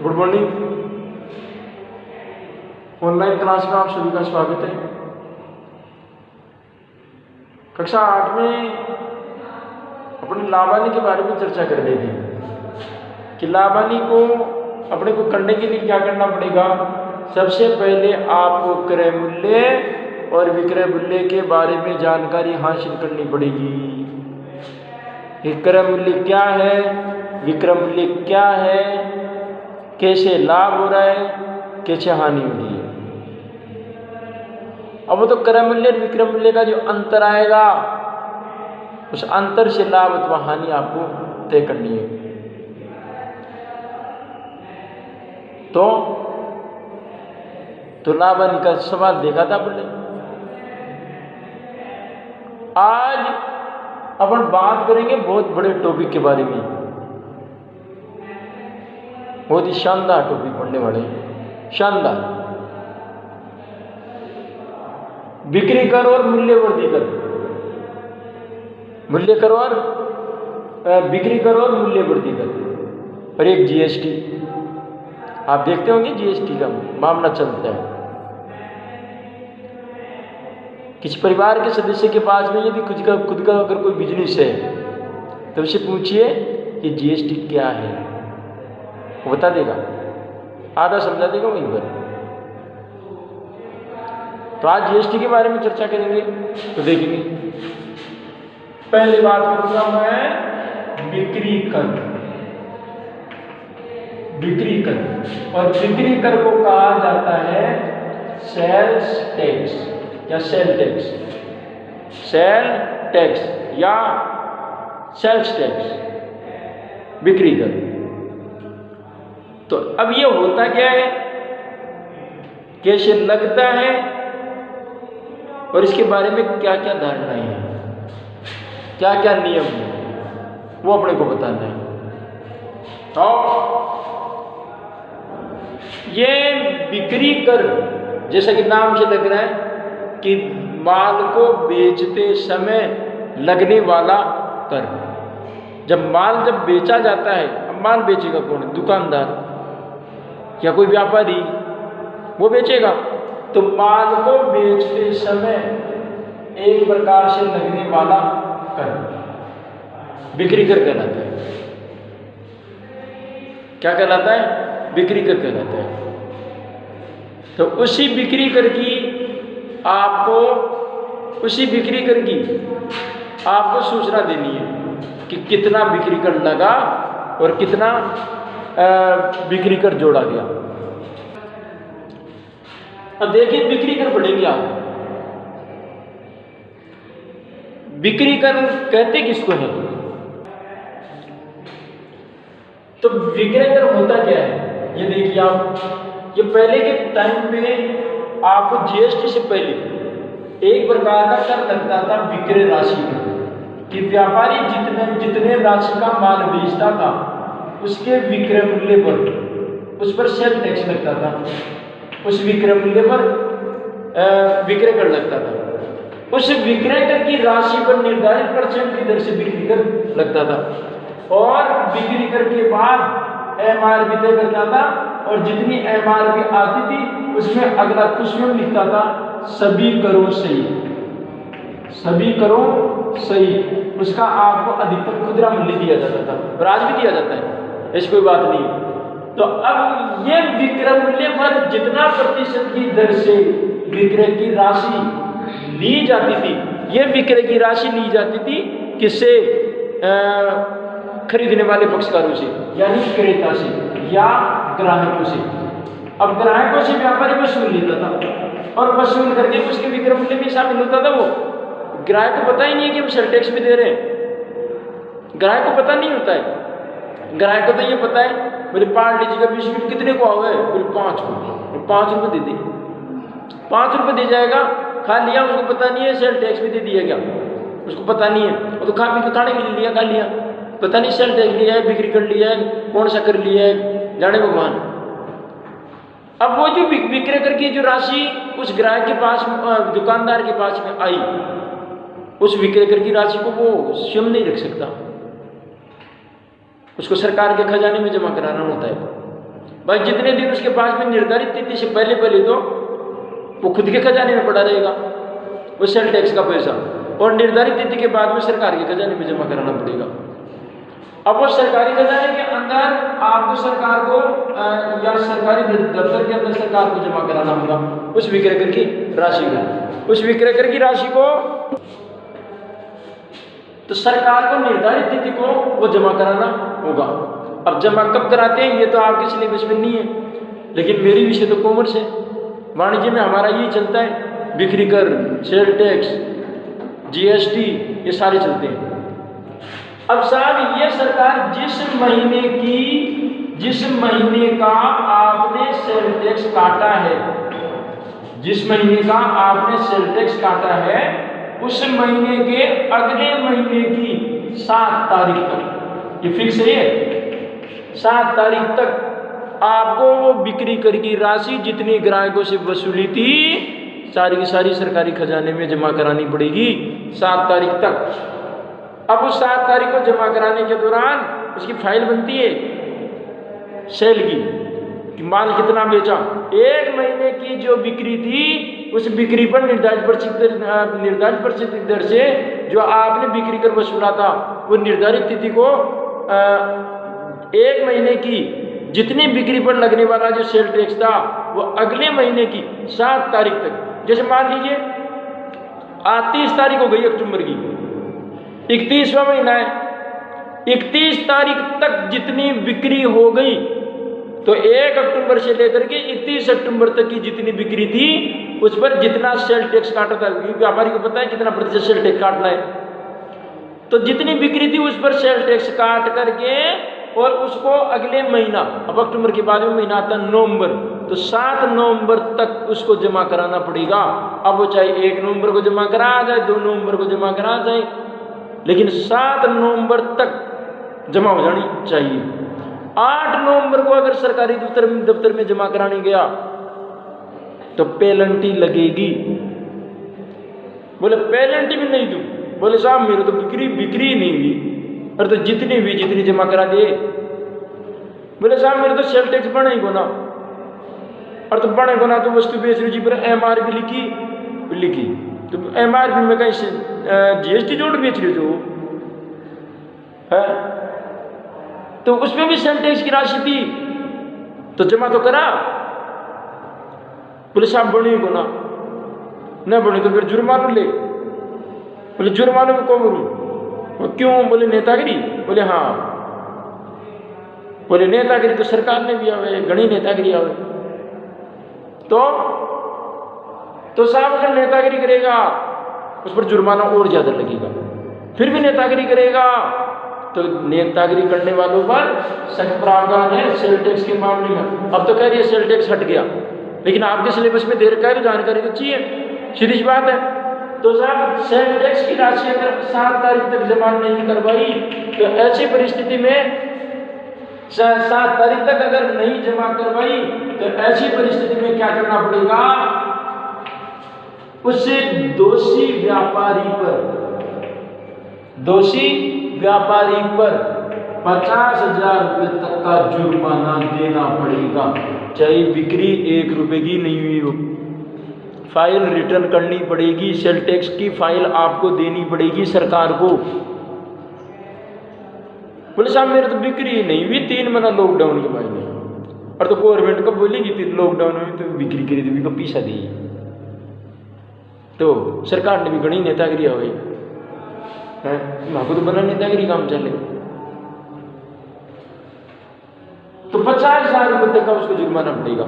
Good morning. Online class में आप सभी का स्वागत है। कक्षा 8 में अपनी लाभानी के बारे में चर्चा कर रहे थे कि लाभानी को अपने को करने के लिए क्या करना पड़ेगा। सबसे पहले आपको क्रय मूल्य और विक्रय मूल्य के बारे में जानकारी हासिल करनी पड़ेगी कि क्रय मूल्य क्या है, विक्रय मूल्य क्या है, कैसे लाभ हो रहा है, कैसे हानि हो रही है। अब वो तो क्रय मूल्य और विक्रय मूल्य का जो अंतर आएगा, उस अंतर से लाभ अथवा हानि आपको तय करनी है। तो लाभ हानि का सवाल देखा था आपने। आज अपन बात करेंगे बहुत बड़े टॉपिक के बारे में, बहुत ही शानदार टॉपिक पढ़ने वाले हैं। शानदार बिक्री कर और मूल्य वृद्धि कर, मूल्य कर और बिक्री कर और मूल्य वृद्धि कर, और एक जीएसटी। आप देखते होंगे जीएसटी का मामला चलता है। किसी परिवार के सदस्य के पास में यदि खुद का अगर कोई बिजनेस है तो उससे पूछिए कि जीएसटी क्या है, वो बता देगा, आधा समझा देगा वहीं पर। तो आज जीएसटी के बारे में चर्चा करेंगे। तो देखेंगे, पहले बात करूंगा मैं बिक्री कर। बिक्री कर और बिक्री कर को कहा जाता है सेल्स टैक्स या सेल टैक्स, सेल टैक्स या सेल्स टैक्स, बिक्री कर। तो अब ये होता क्या है, कैसे लगता है और इसके बारे में क्या क्या धारणाएं हैं, क्या क्या नियम है, वो अपने को बताना है। तो ये बिक्री कर जैसा कि नाम से लग रहा है कि माल को बेचते समय लगने वाला कर। जब माल जब बेचा जाता है, अब माल बेचेगा कौन? दुकानदार या कोई व्यापारी, वो बेचेगा। तो माल को बेचते समय एक प्रकार से लगने वाला कर बिक्री कर कहलाता है। क्या कहलाता है? बिक्री कर कहलाता है। तो उसी बिक्री कर की आपको सूचना देनी है कि कितना बिक्री कर लगा और कितना बिक्री कर जोड़ा गया। अब देखिए बिक्री कर बढ़ेंगे आप। बिक्री कर कहते किसको है? तो विक्रय कर होता क्या है ये देखिए आप। ये पहले के टाइम में आपको जीएसटी से पहले एक प्रकार का कर लगता था विक्रय राशि का, कि व्यापारी जितने राशि का माल बेचता था उसके विक्रय मूल्य पर उस पर सेल टैक्स लगता था। उस विक्रय मूल्य पर विक्रय कर लगता था। उस विक्रय कर की राशि पर निर्धारित परसेंट की दर से बिक्री कर लगता था और बिक्री कर के बाद एमआरपी तय करता था और जितनी एमआरपी आती थी उसमें अगला कुछ भी लिखता था सभी करो सही, सभी करो सही। उसका आपको अधिकतम खुदरा मूल्य दिया जाता था और आज भी दिया जाता है, ऐसी कोई बात नहीं। तो अब ये विक्रय मूल्य पर जितना प्रतिशत की दर से विक्रय की राशि ली जाती थी, ये विक्रय की राशि ली जाती थी किससे? खरीदने वाले पक्षकारों से यानी क्रेता से या ग्राहकों से। अब ग्राहकों से व्यापारी वसूल लेता था और वसूल करके उसके विक्रय मूल्य में शामिल होता था। वो ग्राहक को पता ही नहीं है कि हम सेल टैक्स भी दे रहे हैं, ग्राहक को पता नहीं होता है। ग्राहक को तो ये पता है बोले पार्ले जी का बिस्किट कितने को आओगे? बोले 5 को, 5 रुपये दे दी, 5 रुपये दे जाएगा। खा लिया, उसको पता नहीं है सेल टैक्स भी दे दिया क्या, उसको पता नहीं है। वो तो खाने के लिए लिया, खा लिया, पता नहीं सेल टैक्स लिया है, बिक्री कर लिया है, कौन सा कर लिया है, जाने भगवान। अब वो जो विक्रय कर की जो राशि उस ग्राहक के पास, दुकानदार के पास में आई, उस विक्रय कर की राशि को वो स्वयं नहीं रख सकता, उसको सरकार के खजाने में जमा कराना होता है। भाई जितने दिन उसके पास में निर्धारित तिथि से पहले पहले तो वो खुद के खजाने में पड़ा रहेगा वो सेल टैक्स का पैसा, और निर्धारित तिथि के बाद में सरकार के खजाने में जमा कराना पड़ेगा। अब वो सरकारी खजाने के अंदर आपको सरकार को या सरकारी दफ्तर के अंदर सरकार को जमा कराना होगा उस विक्रय कर की राशि को, उस विक्रय कर की राशि को तो सरकार को निर्धारित तिथि को वो जमा कराना होगा। अब जमा कब कराते हैं ये तो आपके सिलेबस में नहीं है, लेकिन मेरी विषय तो कॉमर्स है, वाणिज्य में हमारा यही चलता है, बिक्री कर, सेल टैक्स, जीएसटी ये सारे चलते हैं। अब साहब ये सरकार जिस महीने का आपने सेल टैक्स काटा है, जिस महीने का आपने सेल टैक्स काटा है उस महीने के अगले महीने की 7 तारीख तक, ये फिक्स है, 7 तारीख तक आपको वो बिक्री कर की राशि जितनी ग्राहकों से वसूली थी सारी की सारी सरकारी खजाने में जमा करानी पड़ेगी 7 तारीख तक। अब उस 7 तारीख को जमा कराने के दौरान उसकी फाइल बनती है सेल की कि माल कितना बेचा, 1 महीने की जो बिक्री थी उस बिक्री पर निर्धारित प्रतिशत दर से जो आपने बिक्री कर वसूला था वो निर्धारित तिथि को 1 महीने की जितनी बिक्री पर लगने वाला जो सेल टैक्स था वो अगले महीने की 7 तारीख तक, जैसे मान लीजिए आज 30 तारीख हो गई अक्टूबर की, 31वां महीना है, 31 तारीख तक जितनी बिक्री हो गई तो 1 अक्टूबर से लेकर के 31 अक्टूबर तक की जितनी बिक्री थी उस पर जितना सेल टैक्स काटा था, व्यापारी को पता है कितना प्रतिशत सेल टैक्स काटना है, तो जितनी बिक्री थी उस पर सेल टैक्स काट करके और उसको अगले महीना, अब अक्टूबर के बाद में महीना आता नवंबर, तो 7 नवंबर तक उसको जमा कराना पड़ेगा। अब वो चाहे 1 नवंबर को जमा करा जाए, 2 नवंबर को जमा करा जाए, लेकिन 7 नवंबर तक जमा हो जानी चाहिए। 8 नवंबर को अगर सरकारी दफ्तर में जमा कराने गया तो पेनल्टी लगेगी। बोले पेनल्टी भी नहीं दूं, बोले साहब मेरे तो बिक्री नहीं हुई, और तो जितनी हुई जितनी जमा करा दिए। बोले साहब मेरे तो सेल टैक्स बने ही को ना, और तो बने को ना तो वस्तु बेच रही पर MRP लिखी तो MRP में कहीं से GST जोड़ बेच रही जो है, तो उसमें भी सेल टैक्स की राशि थी तो जमा तो करा। बोले साहब बनी को ना बनी तो फिर जुर्माना ले। बोले जुर्माने में कौन करूं, क्यों, बोले नेतागिरी, बोले हाँ, बोले नेतागिरी तो सरकार ने भी आवे, घनी नेतागिरी आवे, तो साहब अगर नेतागिरी करेगा उस पर जुर्माना और ज्यादा लगेगा, फिर भी नेतागिरी करेगा तो नेतागिरी करने वालों पर सख्त प्रावधान है सेल टैक्स के मामले में। अब तो कह रही है सेल टैक्स हट गया, लेकिन आपके सिलेबस में देर का है तो जानकारी तो चाहिए, सीधी सी बात है। तो साहब सेल टैक्स की राशि अगर 7 तारीख तक जमा नहीं करवाई तो ऐसी परिस्थिति में 7 तारीख तक अगर नहीं जमा करवाई तो ऐसी परिस्थिति में क्या करना पड़ेगा, उससे दोषी व्यापारी पर 50,000 रुपये तक का जुर्माना देना पड़ेगा, चाहे बिक्री 1 रुपए की नहीं हुई हो। फाइल रिटर्न करनी पड़ेगी, सेल टैक्स की फाइल आपको देनी पड़ेगी सरकार को। बोले साहब मेरे तो बिक्री नहीं हुई 3 महीना लॉकडाउन के बाद में, और तो गवर्नमेंट कब बोलेगी फिर लॉकडाउन में तो बिक्री करी तो भी पैसा दी, तो सरकार ने भी घनी नेतागिरी हुई है, तो बना नेतागिरी काम चले, तो 50,000 रुपये तक का उसको जुर्माना पड़ेगा,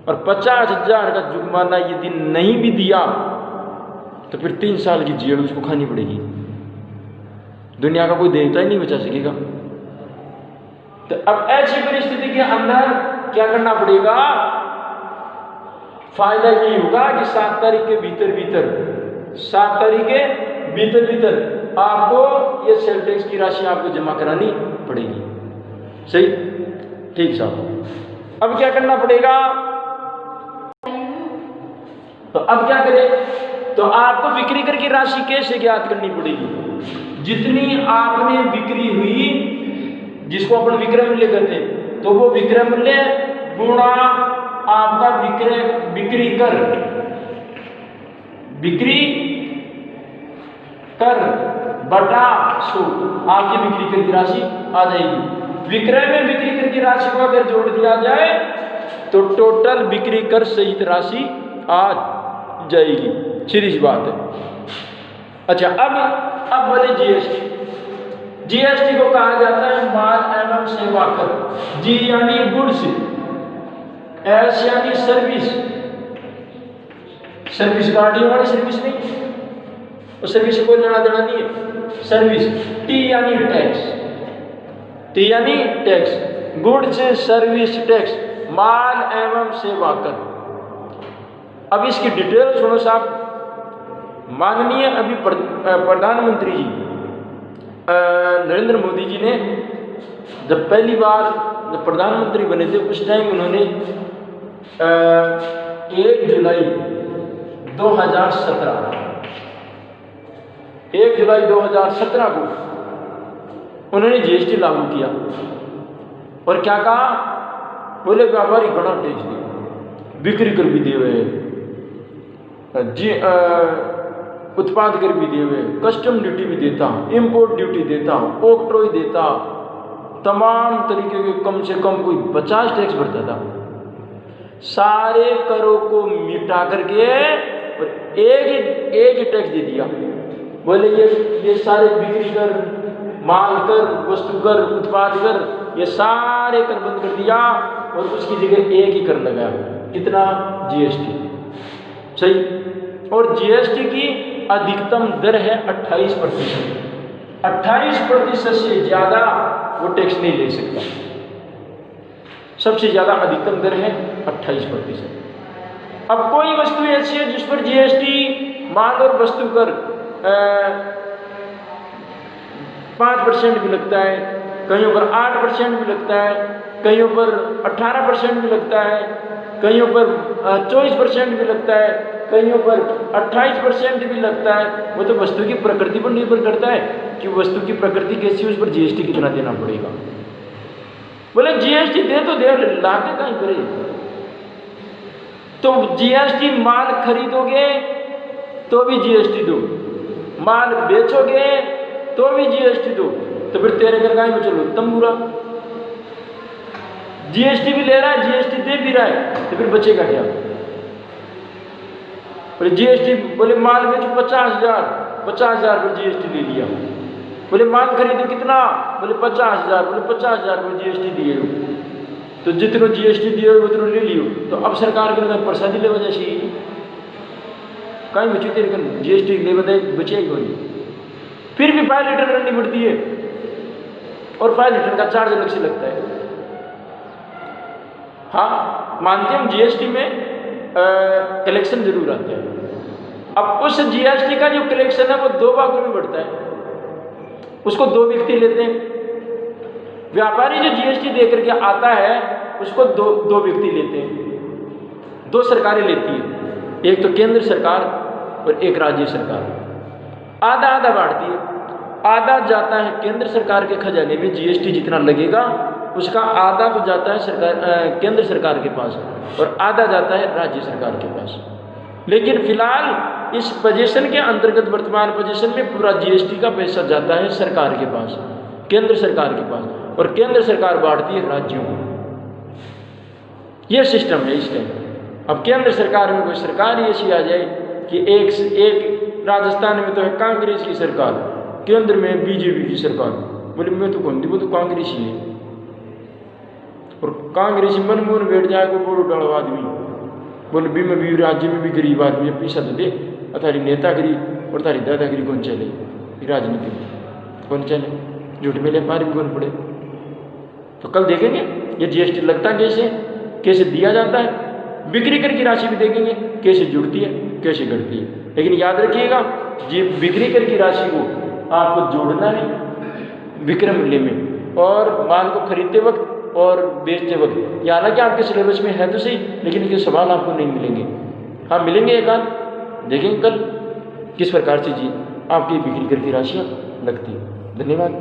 और 50,000 का जुर्माना यदि नहीं भी दिया तो फिर 3 साल की जेल उसको खानी पड़ेगी, दुनिया का कोई देवता ही नहीं बचा सकेगा। तो अब ऐसी परिस्थिति के अंदर क्या करना पड़ेगा, फायदा ये होगा कि 7 तारीख के भीतर आपको ये सेल टैक्स की राशि आपको जमा करानी पड़ेगी। सही, ठीक साहब। अब क्या करना पड़ेगा, तो अब क्या करें, तो आपको बिक्री कर की राशि कैसे ज्ञात करनी पड़ेगी, जितनी आपने बिक्री हुई जिसको अपन विक्रय मूल्य कहते हैं, तो वो विक्रय मूल्य गुणा आपका बिक्री कर बटा 100 आपकी बिक्री कर की राशि आ जाएगी। विक्रय में बिक्री कर की राशि को अगर जोड़ दिया जाए तो टोटल बिक्री कर सहित राशि आ जाएगी। सीधी सी बात है। अच्छा, अब बोले जीएसटी को कहा जाता है माल एवं सेवा कर। जी यानी गुड्स, एस यानी सर्विस गाड़ी वाली सर्विस नहीं, उस सर्विस से कोई लेना देना नहीं है। सर्विस, टी यानी टैक्स, गुड्स सर्विस टैक्स, माल एवं सेवा कर। अब इसकी डिटेल सुनो साहब। माननीय अभी प्रधानमंत्री जी नरेंद्र मोदी जी ने जब पहली बार जब प्रधानमंत्री बने थे उस टाइम उन्होंने 1 जुलाई 2017 को उन्होंने जीएसटी लागू किया और क्या कहा, बोले व्यापारी गणा टैक्स दिए, बिक्री कर भी दिए हुए, उत्पाद कर भी दिए हुए, कस्टम ड्यूटी भी देता, इंपोर्ट ड्यूटी देता, ऑक्ट्रोई देता, तमाम तरीके के कम से कम कोई 50 टैक्स भरता था। सारे करों को मिटा करके और एक ही टैक्स दे दिया। बोले ये सारे बिक्री कर, माल कर, वस्तु कर, उत्पाद कर, ये सारे कर बंद कर दिया और उसकी जगह एक ही कर लगाया। कितना? जीएसटी। सही। और जीएसटी की अधिकतम दर है 28%। 28% से ज़्यादा वो टैक्स नहीं ले सकता। सबसे ज़्यादा अधिकतम दर है 28%। अब कोई वस्तु ऐसी है जिस पर जीएसटी माल और वस्तु कर 5% भी लगता है, कहीं पर 8% भी लगता है, कहीं पर 18% भी लगता है, कहीं पर 24% भी लगता है, कहीं पर 28% भी लगता है। वो तो वस्तु की प्रकृति पर निर्भर करता है कि वस्तु की प्रकृति कैसी है, उस पर जीएसटी कितना देना पड़ेगा। बोले जीएसटी दे तो दे, लाके कहीं करे। तो जीएसटी माल खरीदोगे तो भी जीएसटी दो, माल बेचोगे तो भी जीएसटी दो, तो फिर तेरे घर कहीं में चलो तंबूरा। जीएसटी भी ले रहा है, जीएसटी दे भी रहा है, तो फिर बचेगा क्या? बोले जीएसटी, बोले माल बेचो 50,000 पर जीएसटी ले लिया। बोले माल खरीदो कितना? बोले 50,000। बोले 50,000 पर जीएसटी दिए हो, तो जितना जीएसटी दिए हो उतना ले लियो। तो अब सरकार के अंदर प्रसादी ले वजह से कहीं बची तेरे कर जीएसटी ले बचेगी कोई। फिर भी 5 लीटर करनी पड़ती है और 5 लीटर का चार्ज अलग से लगता है। हाँ, मानते हम जीएसटी में कलेक्शन जरूर आता है। अब उस जीएसटी का जो कलेक्शन है वो 2 भागों में बढ़ता है, उसको 2 व्यक्ति लेते हैं। व्यापारी जो जीएसटी दे करके आता है उसको दो व्यक्ति लेते हैं, 2 सरकारें लेती है, एक तो केंद्र सरकार और एक राज्य सरकार। आधा आधा बांटती है, आधा जाता है केंद्र सरकार के खजाने में, जीएसटी जितना लगेगा उसका आधा तो जाता है केंद्र सरकार के पास और आधा जाता है राज्य सरकार के पास। लेकिन फिलहाल इस पोजीशन के अंतर्गत, वर्तमान पोजीशन में पूरा जीएसटी का पैसा जाता है सरकार के पास, केंद्र सरकार के पास, और केंद्र सरकार बांटती है राज्यों को। यह सिस्टम है इस टाइम। अब केंद्र सरकार में कोई सरकार ऐसी आ जाए कि एक राजस्थान में तो है कांग्रेस की सरकार, केंद्र में बीजेपी की सरकार। बोले मैं तो कौन थी, वो तो कांग्रेस ही है। और कांग्रेसी मनमोहन बैठ जाए कोई बड़ो डालो आदमी, बोले भी मैं भी राज्य में भी गरीब आदमी है, पैसा तो दे, अथारी नेतागिरी और तारी दादागिरी कौन चले, राजनीति में कौन चले, झूठ मेले पार भी कौन पड़े। तो कल देखेंगे ये जीएसटी लगता कैसे दिया जाता है, बिक्री कर की राशि भी देखेंगे कैसे जुड़ती है, कैसे घटती है। लेकिन याद रखिएगा, ये बिक्री कर की राशि को आपको जोड़ना है विक्रय मूल्य में, और माल को खरीदते वक्त और बेचते वक्त। या हालांकि आपके सिलेबस में है तो सही, लेकिन ये सवाल आपको नहीं मिलेंगे। हाँ मिलेंगे एक आध, देखेंगे कल किस प्रकार से जी आपकी बिक्री कर की राशियाँ लगती है। धन्यवाद।